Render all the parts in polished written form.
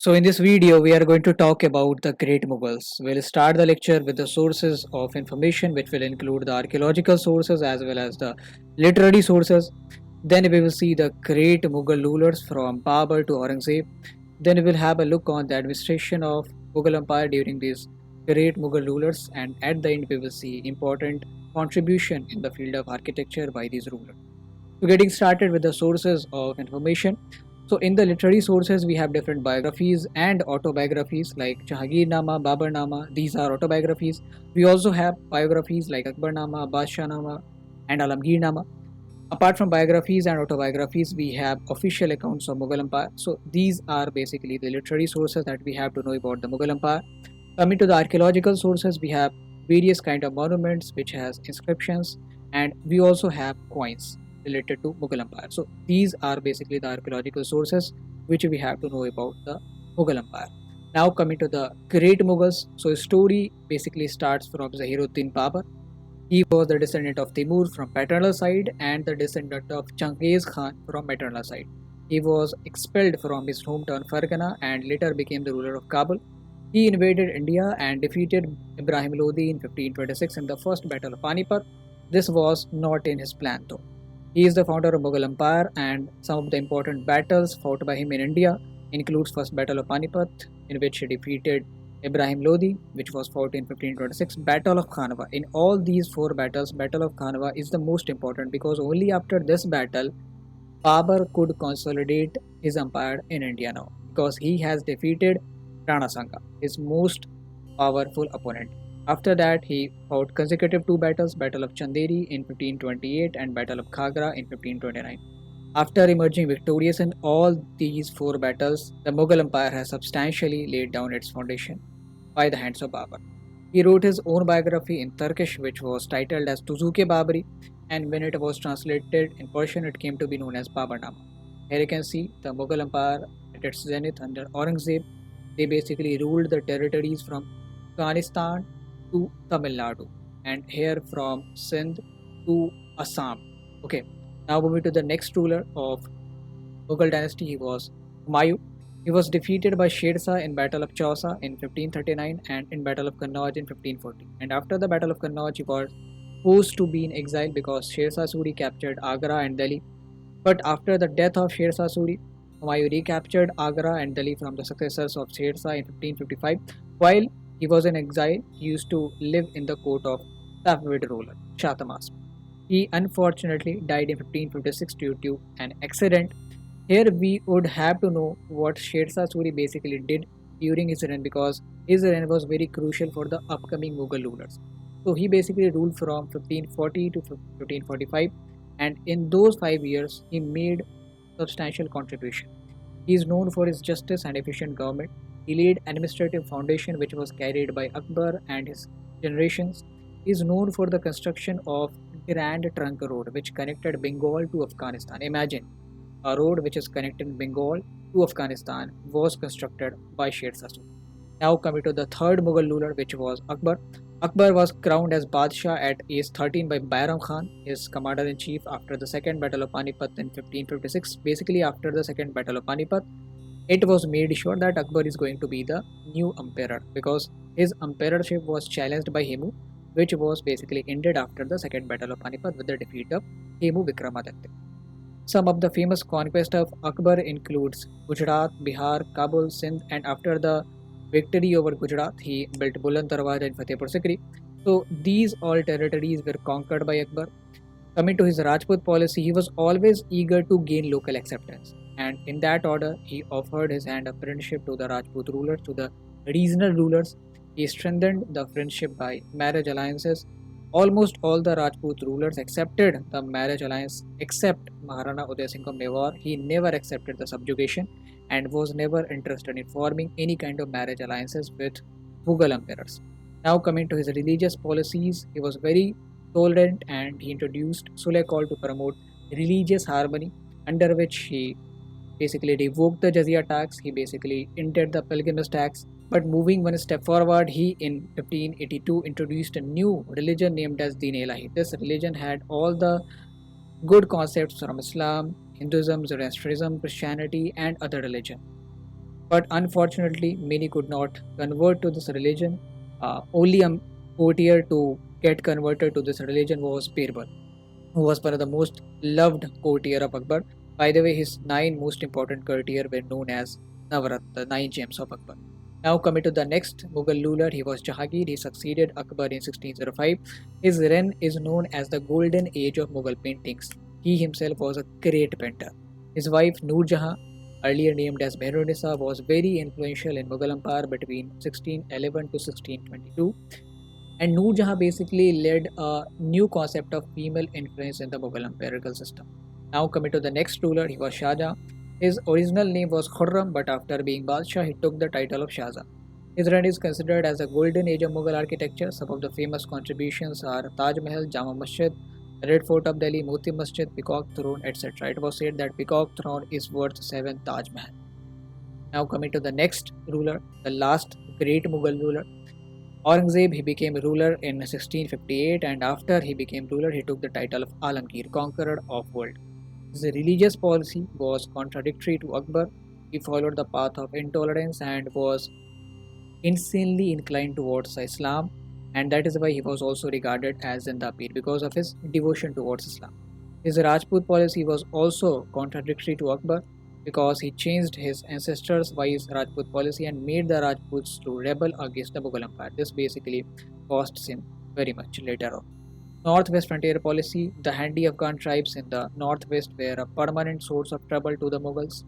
So in this video, we are going to talk about the Great Mughals. We'll start the lecture with the sources of information, which will include the archaeological sources as well as the literary sources. Then we will see the great Mughal rulers from Babur to Aurangzeb. Then we will have a look on the administration of Mughal Empire during these great Mughal rulers, and at the end we will see important contribution in the field of architecture by these rulers. So getting started with the sources of information. So in the literary sources, we have different biographies and autobiographies like Jahangir Nama, Babar Nama. These are autobiographies. We also have biographies like Akbar Nama, Badshah Nama, and Alamgir Nama. Apart from biographies and autobiographies, we have official accounts of Mughal Empire. So these are basically the literary sources that we have to know about the Mughal Empire. Coming to the archaeological sources, we have various kind of monuments which has inscriptions, and we also have coins related to Mughal Empire. So these are basically the archaeological sources which we have to know about the Mughal Empire. Now coming to the Great Mughals, so story basically starts from Zahiruddin Babur. He was the descendant of Timur from paternal side and the descendant of Genghis Khan from maternal side. He was expelled from his hometown Fargana and later became the ruler of Kabul. He invaded India and defeated Ibrahim Lodi in 1526 in the first battle of Panipat. This was not in his plan though. He is the founder of Mughal Empire, and some of the important battles fought by him in India includes first battle of Panipat, in which he defeated Ibrahim Lodi, which was fought in 1526, Battle of Khanwa. In all these four battles, Battle of Khanwa is the most important because only after this battle Babur could consolidate his empire in India now because he has defeated Rana Sanga, his most powerful opponent. After that, he fought consecutive two battles, Battle of Chanderi in 1528 and Battle of Khagra in 1529. After emerging victorious in all these four battles, the Mughal Empire has substantially laid down its foundation by the hands of Babur. He wrote his own biography in Turkish, which was titled as Tuzuke Babri, and when it was translated in Persian, it came to be known as Baburnama. Here you can see the Mughal Empire at its zenith under Aurangzeb. They basically ruled the territories from Afghanistan to Tamil Nadu, and here from Sindh to Assam. Okay, now moving to the next ruler of Mughal dynasty, he was Humayun. He was defeated by Sher Shah in Battle of Chausa in 1539 and in Battle of Kannauj in 1540. And after the Battle of Kannauj, he was forced to be in exile because Sher Shah Suri captured Agra and Delhi. But after the death of Sher Shah Suri, Humayun recaptured Agra and Delhi from the successors of Sher Shah in 1555. While he was in exile, he used to live in the court of Safavid ruler Shah Tahmasp. He unfortunately died in 1556 due to an accident. Here we would have to know what Sher Shah Suri basically did during his reign because his reign was very crucial for the upcoming Mughal rulers. So he basically ruled from 1540 to 1545, and in those 5 years he made substantial contribution. He is known for his justice and efficient government. He laid administrative foundation which was carried by Akbar and his generations. He is known for the construction of Grand Trunk Road which connected Bengal to Afghanistan. Imagine a road which is connecting Bengal to Afghanistan was constructed by Sher Shah Suri. Now coming to the third Mughal ruler which was Akbar. Akbar was crowned as Badshah at age 13 by Bairam Khan, his commander-in-chief after the second battle of Panipat in 1556. Basically after the second battle of Panipat, it was made sure that Akbar is going to be the new emperor because his emperorship was challenged by Hemu, which was basically ended after the second battle of Panipat with the defeat of Hemu Vikramaditya. Some of the famous conquests of Akbar includes Gujarat, Bihar, Kabul, Sindh, and after the victory over Gujarat, he built Buland Darwaza in Fatehpur Sikri. So these all territories were conquered by Akbar. Coming to his Rajput policy, he was always eager to gain local acceptance, and in that order, he offered his hand of friendship to the Rajput rulers, to the regional rulers. He strengthened the friendship by marriage alliances. Almost all the Rajput rulers accepted the marriage alliance except Maharana Uday Singh of Mewar. He never accepted the subjugation and was never interested in forming any kind of marriage alliances with Mughal emperors. Now coming to his religious policies, he was very tolerant and he introduced Sulh call to promote religious harmony, under which he basically revoked the jizya tax, he basically ended the pilgrimage tax. But moving one step forward, he in 1582 introduced a new religion named as Deen Ilahi. This religion had all the good concepts from Islam, Hinduism, Zoroastrianism, Christianity, and other religion. but unfortunately, many could not convert to this religion. Only a courtier to get converted to this religion was Birbal, who was one of the most loved courtier of Akbar. By the way, his nine most important courtier were known as Navarat, the nine gems of Akbar. Now coming to the next Mughal ruler, he was Jahangir. He succeeded Akbar in 1605. His reign is known as the golden age of Mughal paintings. He himself was a great painter. His wife Noor Jahan, earlier named as Mehrunisa, was very influential in Mughal Empire between 1611 to 1622, and Noor Jahan basically led a new concept of female influence in the Mughal imperial system. Now coming to the next ruler, he was Shah Jahan. His original name was Khurram, but after being Badshah, he took the title of Shah Jahan. His reign is considered as a golden age of Mughal architecture. Some of the famous contributions are Taj Mahal, Jama Masjid, Red Fort of Delhi, Moti Masjid, Peacock Throne, etc. It was said that Peacock Throne is worth 7 Taj Mahal. Now coming to the next ruler, the last great Mughal ruler, Aurangzeb. He became ruler in 1658, and after he became ruler, he took the title of Alamgir, conqueror of world. His religious policy was contradictory to Akbar. He followed the path of intolerance and was insanely inclined towards Islam, and that is why he was also regarded as Zindapir because of his devotion towards Islam. His Rajput policy was also contradictory to Akbar because he changed his ancestors' wise Rajput policy and made the Rajputs to rebel against the Mughal Empire. This basically cost him very much later on. Northwest frontier policy. The Handi Afghan tribes in the northwest were a permanent source of trouble to the Mughals.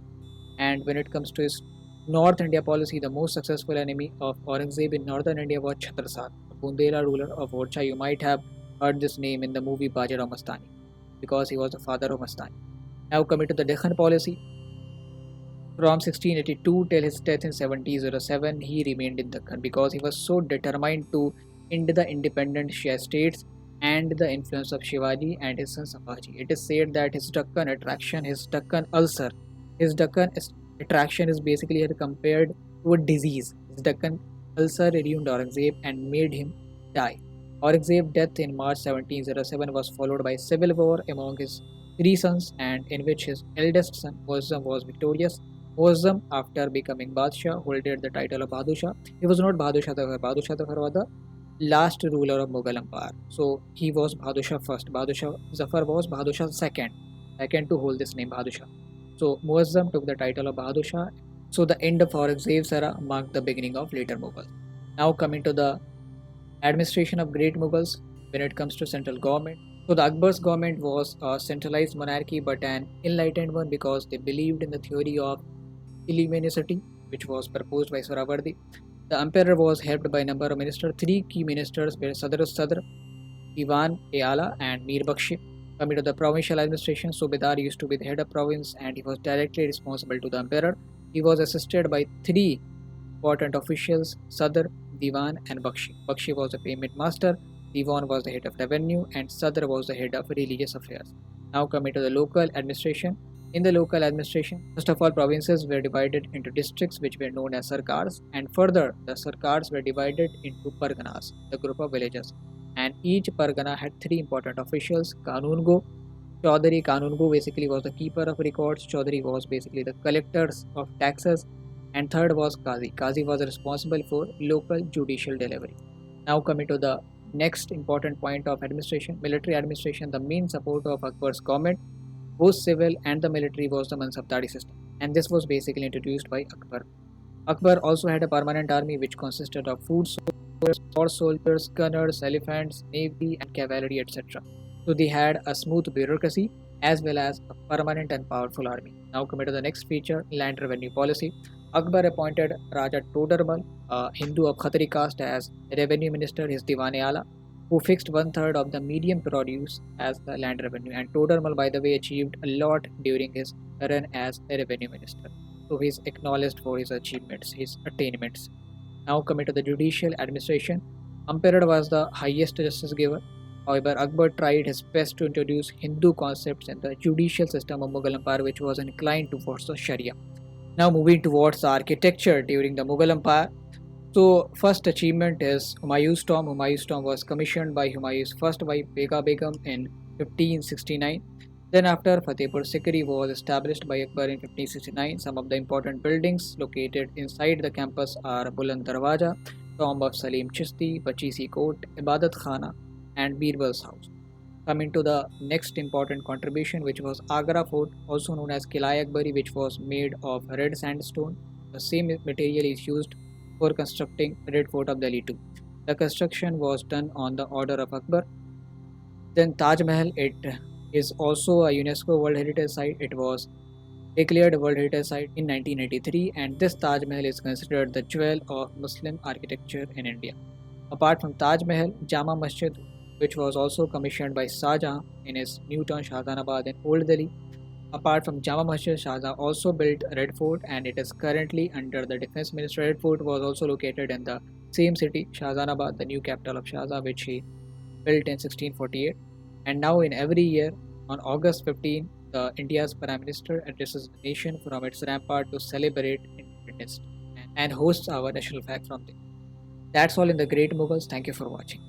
And when it comes to his North India policy, the most successful enemy of Aurangzeb in northern India was Chhatrasar, the Bundela ruler of Orcha. You might have heard this name in the movie Bajirao Mastani because he was the father of Mastani. Now coming to the Deccan policy, from 1682 till his death in 1707, he remained in Deccan because he was so determined to end the independent Shia states and the influence of Shivaji and his son Sambhaji. It is said that his Deccan attraction, his Deccan ulcer, his Deccan attraction is basically compared to a disease. His Deccan ulcer ruined Aurangzeb and made him die. Aurangzeb's death in March 1707 was followed by civil war among his three sons, and in which his eldest son Muazzam was victorious. Muazzam, after becoming Badshah, holded the title of Badshah. He was not Badshah Zafar. Badshah Zafar was the last ruler of Mughal Empire. So he was Badshah first. Badshah Zafar was Badshah second to hold this name Badshah. So Muazzam took the title of Badshah. So the end of Aurangzeb's era marked the beginning of later Mughals. Now coming to the administration of great Mughals, when it comes to central government. So the Akbar's government was a centralized monarchy but an enlightened one because they believed in the theory of illimitability, which was proposed by Sohrawardi. The emperor was helped by a number of ministers. Three key ministers were Sadr, Diwan-e-Ala and Mir Bakshi. Coming to the provincial administration, Subedar used to be the head of province and he was directly responsible to the emperor. He was assisted by three important officials, Sadr, Diwan and Bakshi. Bakshi was the payment master, Diwan was the head of revenue and Sadr was the head of religious affairs. Now coming to the local administration. In the local administration, first of all, provinces were divided into districts which were known as sarkars, and further the sarkars were divided into parganas, the group of villages. And each pargana had three important officials: Kanungo, Chaudhary. Kanungo basically was the keeper of records, Chaudhary was basically the collectors of taxes, and third was Qazi. Qazi was responsible for local judicial delivery. Now coming to the next important point of administration, military administration. The main support of Akbar's government, both civil and the military, was the Mansabdari system, and this was basically introduced by Akbar. Akbar also had a permanent army which consisted of foot soldiers, horse soldiers, gunners, elephants, navy, and cavalry, etc. So they had a smooth bureaucracy as well as a permanent and powerful army. Now coming to the next feature, land revenue policy. Akbar appointed Raja Todarmal, a Hindu of Khatri caste, as revenue minister, his Diwan-e-Ala, who fixed one third of the median produce as the land revenue. And Todarmal, by the way, achieved a lot during his run as a revenue minister. So he is acknowledged for his achievements, his attainments. Now coming to the judicial administration, Emperor was the highest justice giver. However, Akbar tried his best to introduce Hindu concepts in the judicial system of Mughal Empire, which was inclined towards the Sharia. Now moving towards the architecture during the Mughal Empire. So first achievement is Humayun's tomb. Humayun's tomb was commissioned by Humayun's first wife Bega Begum in 1569. Then after Fatehpur Sikri was established by Akbar in 1569, some of the important buildings located inside the campus are Buland Darwaja, tomb of Salim Chishti, Pachisi Court, Ibadat Khana, and Birbal's house. Coming to the next important contribution, which was Agra Fort, also known as Kilai Akbari, which was made of red sandstone. The same material is used for constructing Red Fort of Delhi too. The construction was done on the order of Akbar. Then Taj Mahal, it is also a UNESCO World Heritage Site. It was declared a World Heritage Site in 1983, and this Taj Mahal is considered the jewel of Muslim architecture in India. Apart from Taj Mahal, Jama Masjid, which was also commissioned by Shah Jahan in his new town Shahjahanabad in Old Delhi. Apart from Jama Masjid, Shah Jahan also built Red Fort, and it is currently under the Defense Ministry. Red Fort was also located in the same city, Shahjahanabad, the new capital of Shah Jahan, which he built in 1648. And now, in every year, on August 15, India's Prime Minister addresses the nation from its rampart to celebrate Independence Day and hosts our national flag from there. That's all in the Great Mughals. Thank you for watching.